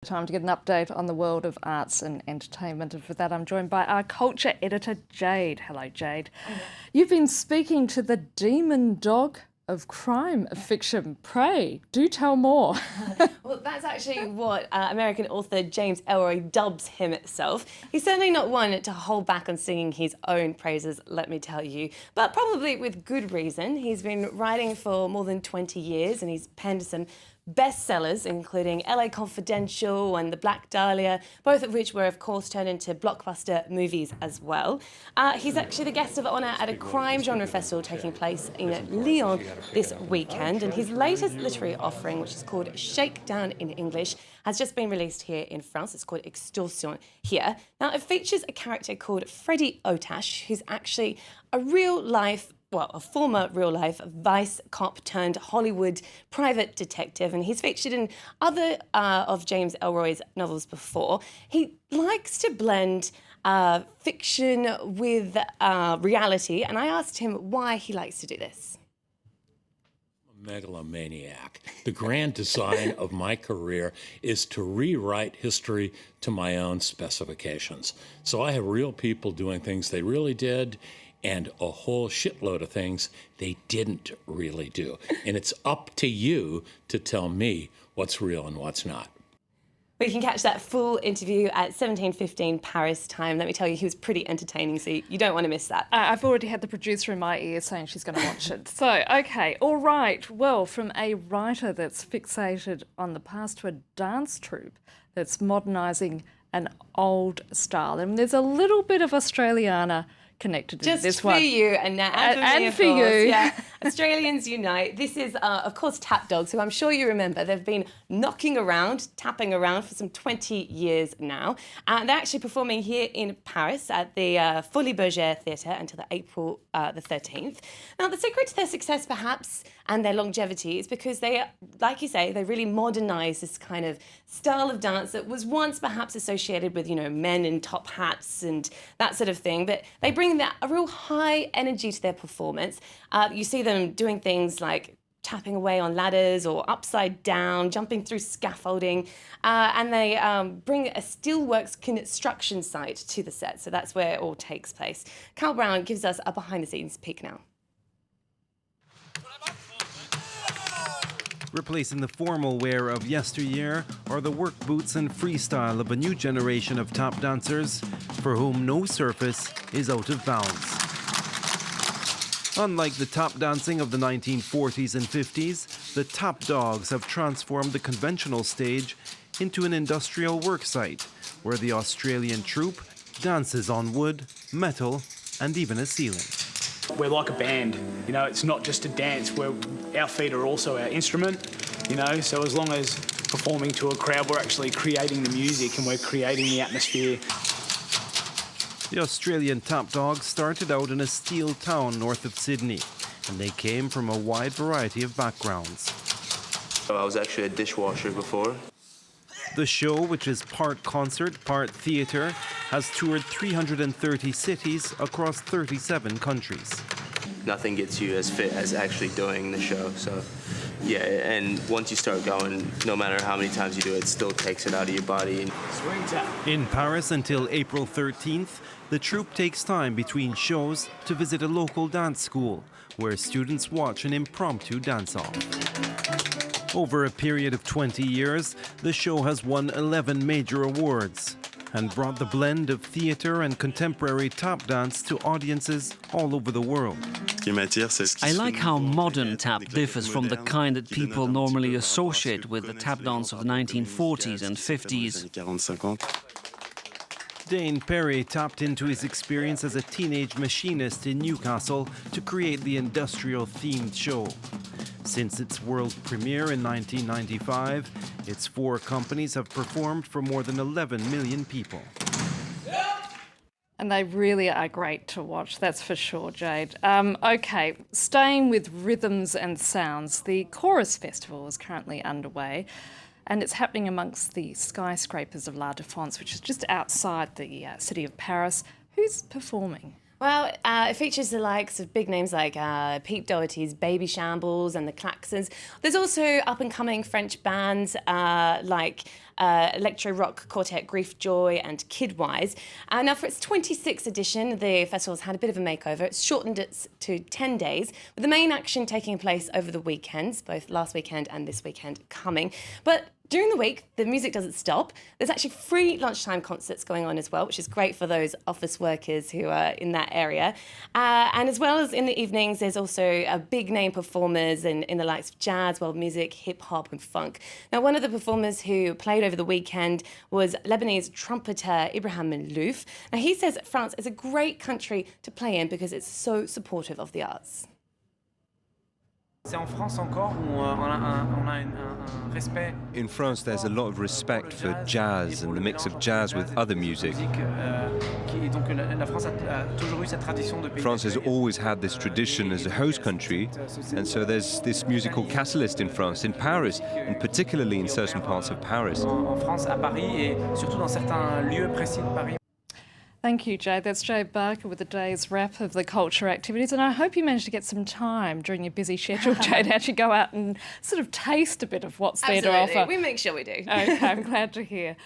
time to get an update on the world of arts and entertainment. And for that, I'm joined by our culture editor, Jade. Hello, Jade. You've been speaking to the demon dog of crime fiction. Pray, do tell more. Well, that's actually what American author James Elroy dubs himself. He's certainly not one to hold back on singing his own praises, let me tell you, but probably with good reason. He's been writing for more than 20 years and he's penned some bestsellers, including LA Confidential and The Black Dahlia, both of which were, of course, turned into blockbuster movies as well. He's actually the guest of honour at a crime genre festival taking place in Lyon this weekend, and his latest literary offering, which is called Shakedown in English, has just been released here in France. It's called Extorsion here. Now, it features a character called Freddie Otash, who's actually a a former real-life vice cop turned Hollywood private detective, and he's featured in other of James Elroy's novels before. He likes to blend fiction with reality, and I asked him why he likes to do this. Megalomaniac. The grand design of my career is to rewrite history to my own specifications. So I have real people doing things they really did and a whole shitload of things they didn't really do. And it's up to you to tell me what's real and what's not. We can catch that full interview at 17:15 Paris time. Let me tell you, he was pretty entertaining, so you don't want to miss that. I've already had the producer in my ear saying she's going to watch it. So, okay, all right. Well, from a writer that's fixated on the past to a dance troupe that's modernising an old style. And there's a little bit of Australiana connected to this one. Just for you, Annette, and for you. Yeah. Australians Unite. This is, of course, Tap Dogs, who I'm sure you remember. They've been tapping around for some 20 years now. They're actually performing here in Paris at the Folies Bergère Theatre until the April the 13th. Now, the secret to their success, perhaps, and their longevity is because they, like you say, they really modernise this kind of style of dance that was once perhaps associated with, men in top hats and that sort of thing. But they bring a real high energy to their performance. You see them doing things like tapping away on ladders or upside down, jumping through scaffolding, and they bring a steelworks construction site to the set. So that's where it all takes place. Carl Brown gives us a behind-the-scenes peek now. Replacing the formal wear of yesteryear are the work boots and freestyle of a new generation of tap dancers for whom no surface is out of bounds. Unlike the tap dancing of the 1940s and 50s, the Tap Dogs have transformed the conventional stage into an industrial work site where the Australian troupe dances on wood, metal, and even a ceiling. We're like a band, it's not just a dance, our feet are also our instrument, so as long as performing to a crowd, we're actually creating the music and we're creating the atmosphere. The Australian Tap Dogs started out in a steel town north of Sydney, and they came from a wide variety of backgrounds. I was actually a dishwasher before. The show, which is part concert, part theatre, has toured 330 cities across 37 countries. Nothing gets you as fit as actually doing the show. So, yeah, and once you start going, no matter how many times you do it, it still takes it out of your body. In Paris until April 13th, the troupe takes time between shows to visit a local dance school where students watch an impromptu dance-off. Over a period of 20 years, the show has won 11 major awards and brought the blend of theatre and contemporary tap dance to audiences all over the world. I like how modern tap differs from the kind that people normally associate with the tap dance of the 1940s and 50s. Dane Perry tapped into his experience as a teenage machinist in Newcastle to create the industrial-themed show. Since its world premiere in 1995, its 4 companies have performed for more than 11 million people. And they really are great to watch, that's for sure, Jade. Okay, staying with rhythms and sounds, the Chorus Festival is currently underway, and it's happening amongst the skyscrapers of La Défense, which is just outside the city of Paris. Who's performing? Well, it features the likes of big names like Pete Doherty's Baby Shambles and the Klaxons. There's also up-and-coming French bands like electro rock quartet Grief Joy and Kidwise. Now for its 26th edition, the festival's had a bit of a makeover. It's shortened it to 10 days, with the main action taking place over the weekends, both last weekend and this weekend coming. But during the week, the music doesn't stop. There's actually free lunchtime concerts going on as well, which is great for those office workers who are in that area. And as well as in the evenings, there's also big name performers in the likes of jazz, world music, hip hop and funk. Now, one of the performers who played over the weekend was Lebanese trumpeter Ibrahim Malouf. Now, he says France is a great country to play in because it's so supportive of the arts. In France, there's a lot of respect for jazz and the mix of jazz with other music. France has always had this tradition as a host country, and so there's this musical catalyst in France, in Paris, and particularly in certain parts of Paris. Thank you, Jade. That's Jade Barker with the day's wrap of the culture activities. And I hope you managed to get some time during your busy schedule, Jade, to actually go out and sort of taste a bit of what's there to offer. We make sure we do. Okay, I'm glad to hear.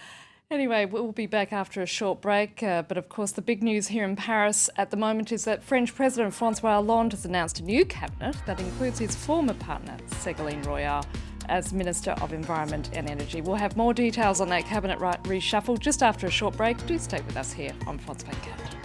Anyway, we'll be back after a short break. But of course, the big news here in Paris at the moment is that French President Francois Hollande has announced a new cabinet that includes his former partner, Ségolène Royal, as Minister of Environment and Energy. We'll have more details on that cabinet reshuffle just after a short break. Do stay with us here on France 24.